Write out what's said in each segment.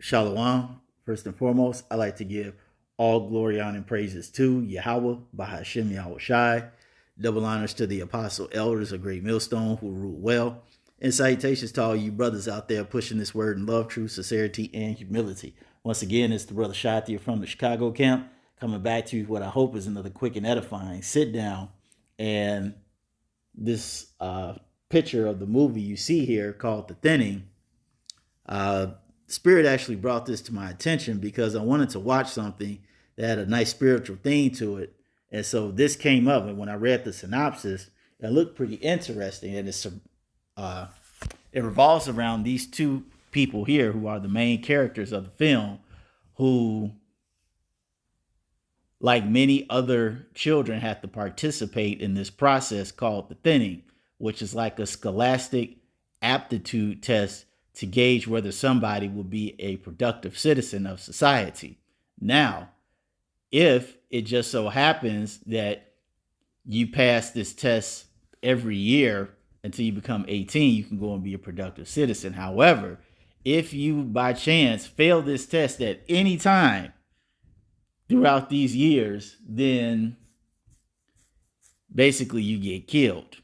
Shalom. First and foremost, I like to give all glory, honor, and praises to Yahweh, Bahashem Yahweh Shai. Double honors to the apostle elders of Great Millstone who rule well. And salutations to all you brothers out there pushing this word in love, truth, sincerity, and humility. Once again, it's the brother Shathia from the Chicago camp coming back to what I hope is another quick and edifying sit down. And this picture of the movie you see here called The Thinning, uh, Spirit actually brought this to my attention because I wanted to watch something that had a nice spiritual theme to it. And so this came up, and when I read the synopsis, it looked pretty interesting. And uh, it revolves around these two people here who are the main characters of the film, who, like many other children, have to participate in this process called the thinning, which is like a scholastic aptitude test to gauge whether somebody will be a productive citizen of society. Now, if it just so happens that you pass this test every year until you become 18, you can go and be a productive citizen. However, if you by chance fail this test at any time throughout these years, then basically you get killed.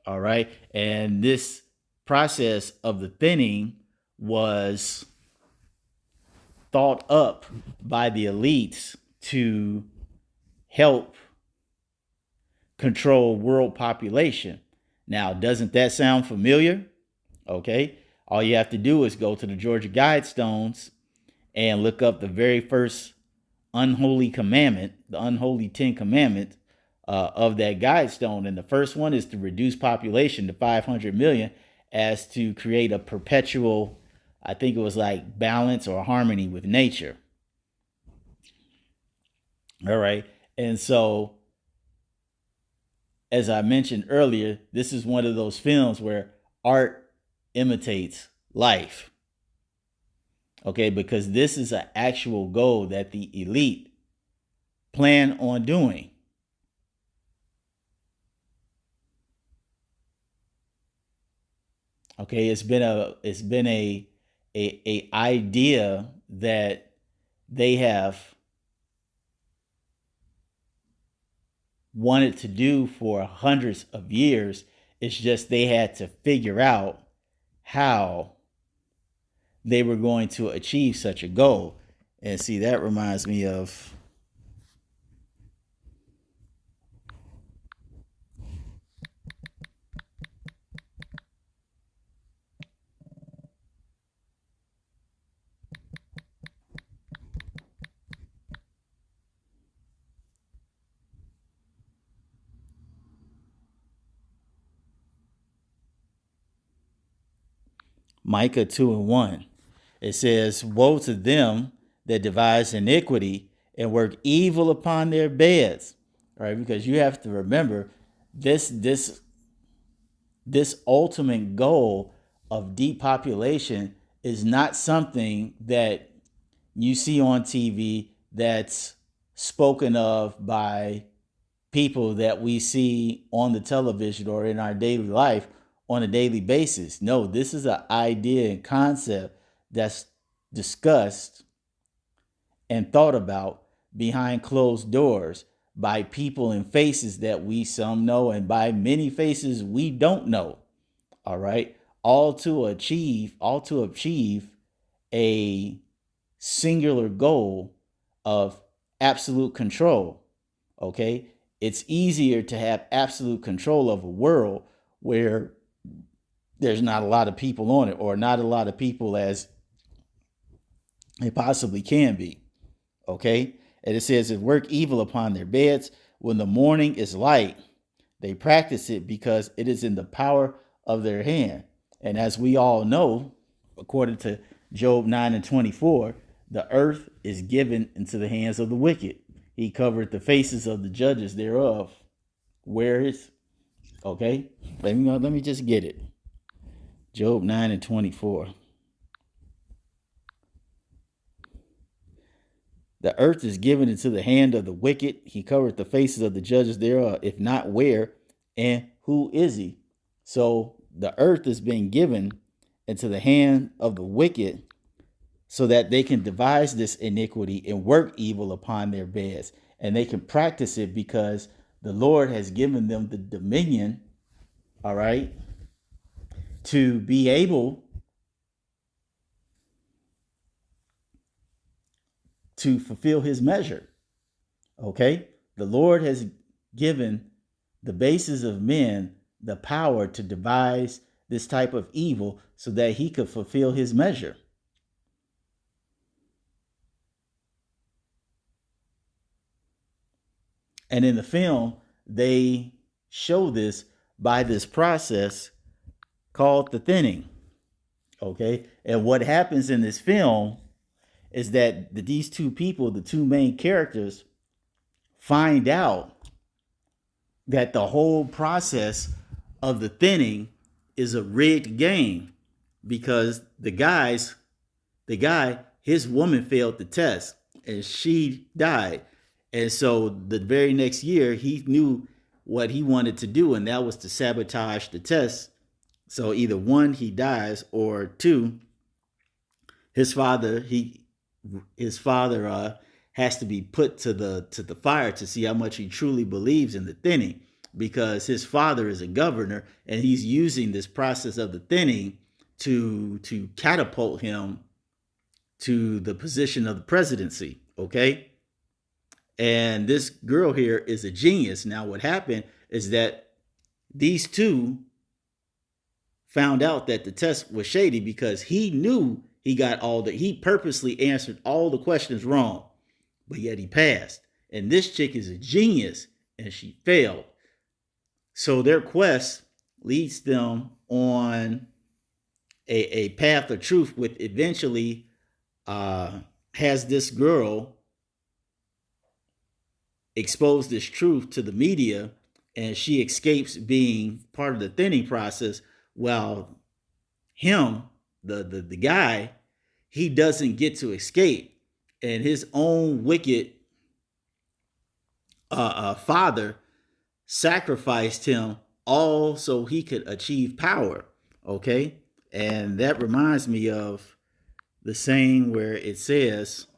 All right. And this process of the thinning was thought up by the elites to help control world population. Now, doesn't that sound familiar? Okay. All you have to do is go to the Georgia Guidestones and look up the very first unholy commandment, the unholy 10 commandments of that Guidestone. And the first one is to reduce population to 500 million as to create a perpetual, I think it was like balance or harmony with nature. All right. And so, as I mentioned earlier, this is one of those films where art imitates life. Okay, because this is an actual goal that the elite plan on doing. Okay, it's been a idea that they have wanted to do for hundreds of years. It's just they had to figure out how they were going to achieve such a goal. And see, that reminds me of Micah 2:1. It says, "Woe to them that devise iniquity and work evil upon their beds." All right, because you have to remember this ultimate goal of depopulation is not something that you see on TV that's spoken of by people that we see on the television or in our daily life on a daily basis. No, this is an idea and concept that's discussed and thought about behind closed doors by people and faces that we some know and by many faces we don't know. All right. All to achieve a singular goal of absolute control. Okay. It's easier to have absolute control of a world where there's not a lot of people on it, or not a lot of people as it possibly can be. Okay. And it says, "It work evil upon their beds. When the morning is light, they practice it because it is in the power of their hand." And as we all know, according to Job 9:24, the earth is given into the hands of the wicked. He covered the faces of the judges thereof. Where is, okay? Let me just get it. Job 9:24. The earth is given into the hand of the wicked. He covered the faces of the judges thereof. If not, where and who is he? So the earth is being given into the hand of the wicked so that they can devise this iniquity and work evil upon their beds. And they can practice it because the Lord has given them the dominion, all right, to be able to fulfill his measure. Okay? The Lord has given the bases of men the power to devise this type of evil so that he could fulfill his measure. And in the film, they show this by this process called the thinning. Okay? And what happens in this film is that these two people, the two main characters, find out that the whole process of the thinning is a rigged game because the guy, his woman failed the test and she died. And so the very next year, he knew what he wanted to do, and that was to sabotage the test. So either one, he dies, or two, his father has to be put to the fire to see how much he truly believes in the thinning, because his father is a governor and he's using this process of the thinning to catapult him to the position of the presidency. Okay. And this girl here is a genius. Now, what happened is that these two found out that the test was shady because he knew he purposely answered all the questions wrong, but yet he passed. And this chick is a genius and she failed. So their quest leads them on a path of truth, which eventually has this girl expose this truth to the media, and she escapes being part of the thinning process, while him, the guy, he doesn't get to escape, and his own wicked father sacrificed him all so he could achieve power. Okay, and that reminds me of the saying where it says,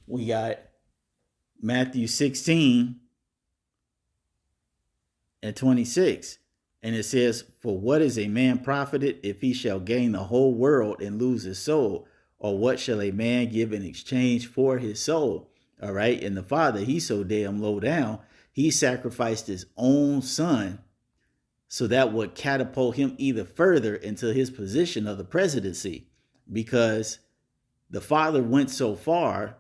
we got Matthew 16 and 26. And it says, for what is a man profited if he shall gain the whole world and lose his soul? Or what shall a man give in exchange for his soul? All right. And the father, he's so damn low down, he sacrificed his own son so that would catapult him either further into his position of the presidency, because the father went so far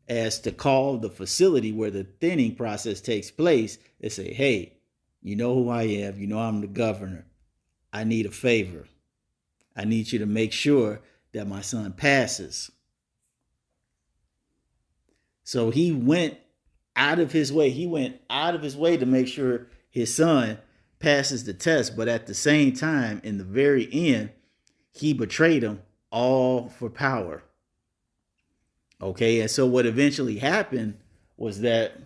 as to call the facility where the thinning process takes place and say, hey, you know who I am. You know I'm the governor. I need a favor. I need you to make sure that my son passes. So he went out of his way. He went out of his way to make sure his son passes the test. But at the same time, in the very end, he betrayed him all for power. Okay, and so what eventually happened was that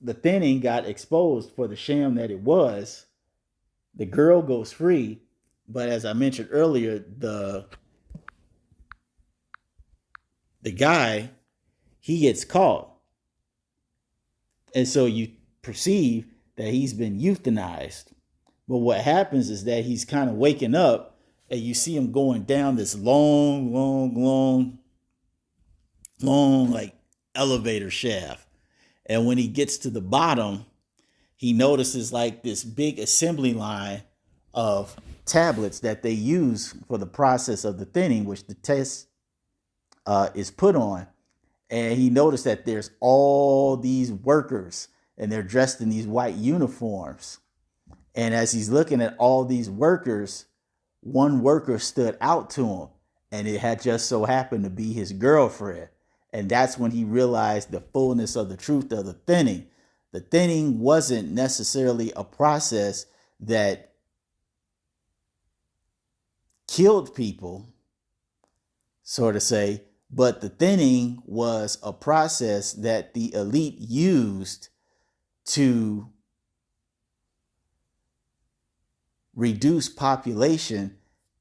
the thinning got exposed for the sham that it was. The girl goes free, but as I mentioned earlier, the guy, he gets caught. And so you perceive that he's been euthanized. But what happens is that he's kind of waking up, and you see him going down this long, like elevator shaft. And when he gets to the bottom, he notices like this big assembly line of tablets that they use for the process of the thinning, which the test is put on. And he noticed that there's all these workers and they're dressed in these white uniforms. And as he's looking at all these workers, one worker stood out to him, and it had just so happened to be his girlfriend. And that's when he realized the fullness of the truth of the thinning. The thinning wasn't necessarily a process that killed people, so to say, But the thinning was a process that the elite used to reduce population,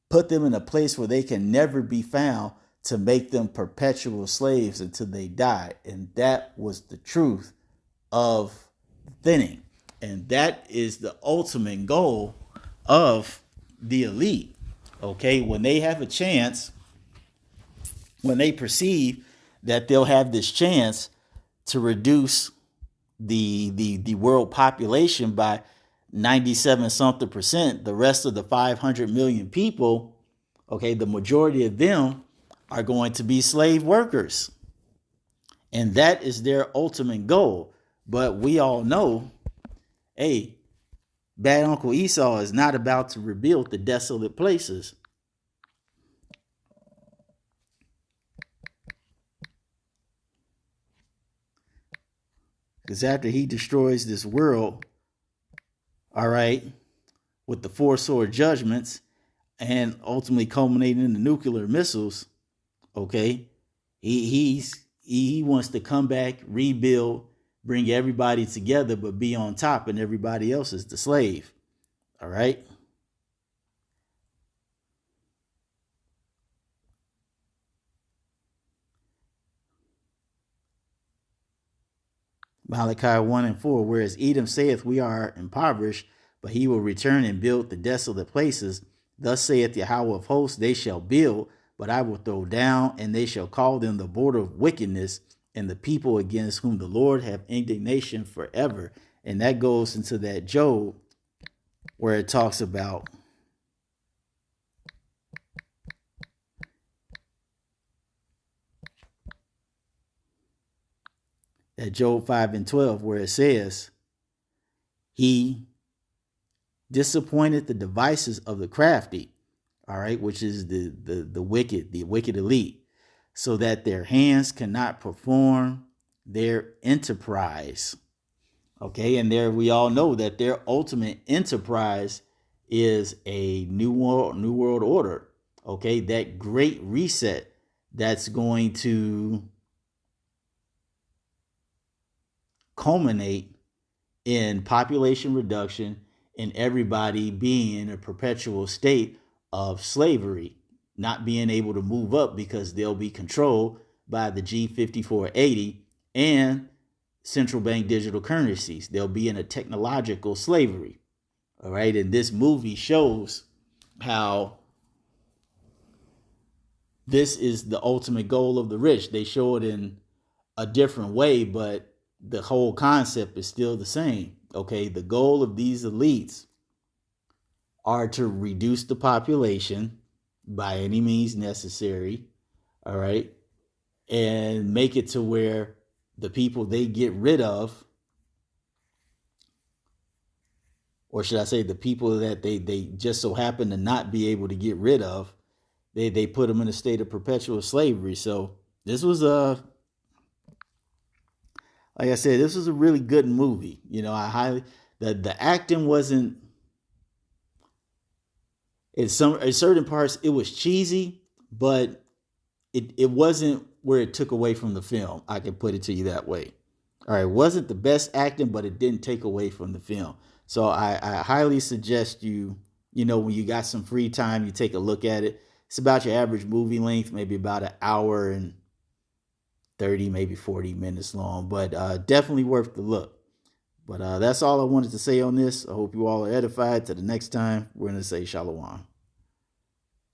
put them in a place where they can never be found, to make them perpetual slaves until they die. And that was the truth of thinning. And that is the ultimate goal of the elite. Okay, when they have a chance, when they perceive that they'll have this chance to reduce the world population by 97 something percent, the rest of the 500 million people, okay, the majority of them are going to be slave workers. And that is their ultimate goal. But we all know, hey, bad Uncle Esau is not about to rebuild the desolate places. Because after he destroys this world, all right, with the four sword judgments and ultimately culminating in the nuclear missiles, okay, he wants to come back, rebuild, bring everybody together, but be on top, and everybody else is the slave. All right. Malachi 1 and 4, whereas Edom saith, we are impoverished, but he will return and build the desolate places. Thus saith Yahweh of hosts, they shall build, but I will throw down, and they shall call them the border of wickedness, and the people against whom the Lord have indignation forever. And that goes into that Job where it talks about that Job 5 and 12, where it says, he disappointed the devices of the crafty, all right, which is the wicked elite, so that their hands cannot perform their enterprise. Okay, and there we all know that their ultimate enterprise is a new world order. Okay, that great reset that's going to culminate in population reduction and everybody being in a perpetual state of slavery, not being able to move up because they'll be controlled by the G5480 and central bank digital currencies. They'll be in a technological slavery. All right. And this movie shows how this is the ultimate goal of the rich. They show it in a different way, but the whole concept is still the same. Okay, the goal of these elites are to reduce the population by any means necessary, all right, and make it to where the people they get rid of, or should I say the people that they just so happen to not be able to get rid of, they put them in a state of perpetual slavery. So this was like I said, this was a really good movie. You know, the acting wasn't, in certain parts it was cheesy, but it wasn't where it took away from the film. I can put it to you that way. All right, it wasn't the best acting, but it didn't take away from the film. So I highly suggest you know, when you got some free time, you take a look at it. It's about your average movie length, maybe about an hour and 30, maybe 40 minutes long, but definitely worth the look. But that's all I wanted to say on this. I hope you all are edified. Till the next time, we're going to say Shalom.